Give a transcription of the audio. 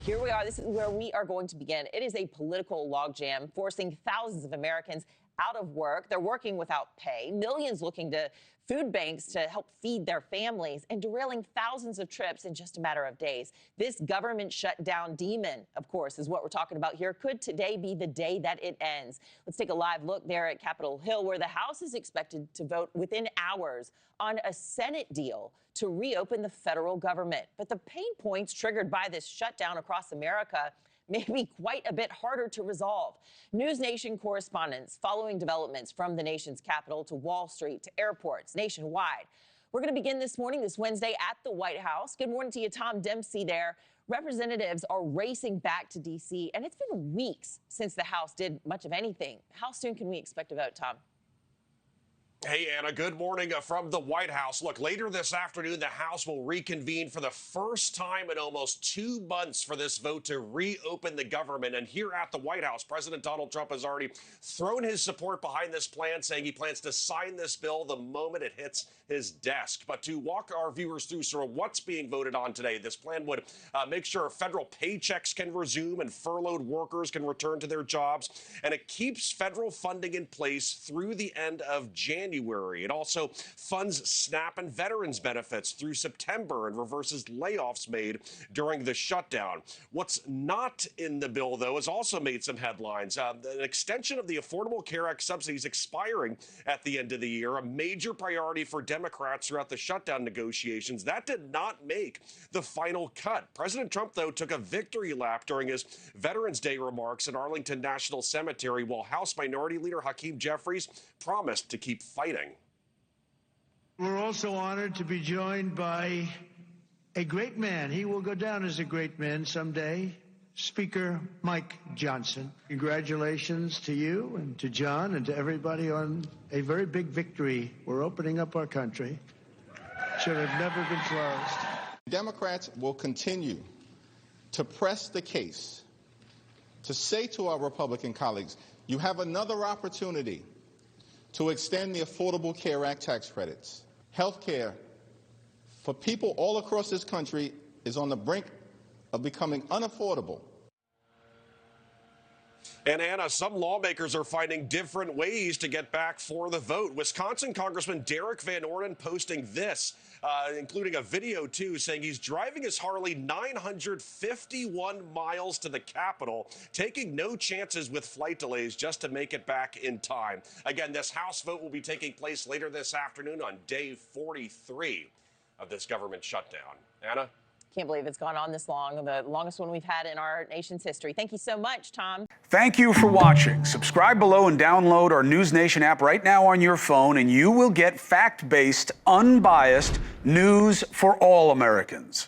Here we are. This is where we are going to begin. It is a political logjam forcing thousands of Americans out of work. They're working without pay, millions looking to food banks to help feed their families, and derailing thousands of trips in just a matter of days. This government shutdown demon, of course, is what we're talking about here. Could today be the day that it ends? Let's take a live look there at Capitol Hill, where the House is expected to vote within hours on a Senate deal to reopen the federal government. But the pain points triggered by this shutdown across America may be quite a bit harder to resolve. NewsNation correspondents following developments from the nation's capital to Wall Street to airports nationwide. We're going to begin this morning, this Wednesday, at the White House. Good morning to you, Tom Dempsey there. Representatives are racing back to D.C., and it's been weeks since the House did much of anything. How soon can we expect a vote, Tom? Hey, Anna, good morning from the White House. Look, later this afternoon, the House will reconvene for the first time in almost 2 months for this vote to reopen the government. And here at the White House, President Donald Trump has already thrown his support behind this plan, saying he plans to sign this bill the moment it hits his desk. But to walk our viewers through sort of what's being voted on today, this plan would make sure federal paychecks can resume and furloughed workers can return to their jobs. And it keeps federal funding in place through the end of January. It also funds SNAP and veterans benefits through September and reverses layoffs made during the shutdown. What's not in the bill, though, has also made some headlines. An extension of the Affordable Care Act subsidies expiring at the end of the year, a major priority for Democrats throughout the shutdown negotiations. That did not make the final cut. President Trump, though, took a victory lap during his Veterans Day remarks at Arlington National Cemetery, while House Minority Leader Hakeem Jeffries promised to keep fighting. We're also honored to be joined by a great man. He will go down as a great man someday, Speaker Mike Johnson. Congratulations to you and to John and to everybody on a very big victory. We're opening up our country. Should have never been closed. Democrats will continue to press the case to say to our Republican colleagues, you have another opportunity to extend the Affordable Care Act tax credits. Health care for people all across this country is on the brink of becoming unaffordable. And Anna, some lawmakers are finding different ways to get back for the vote. Wisconsin Congressman Derek Van Orden posting this, including a video, too, saying he's driving his Harley 951 miles to the Capitol, taking no chances with flight delays just to make it back in time. Again, this House vote will be taking place later this afternoon on day 43 of this government shutdown. Anna? Can't believe it's gone on this long, the longest one we've had in our nation's history. Thank you so much, Tom. Thank you for watching. Subscribe below and download our NewsNation app right now on your phone, and you will get fact-based, unbiased news for all Americans.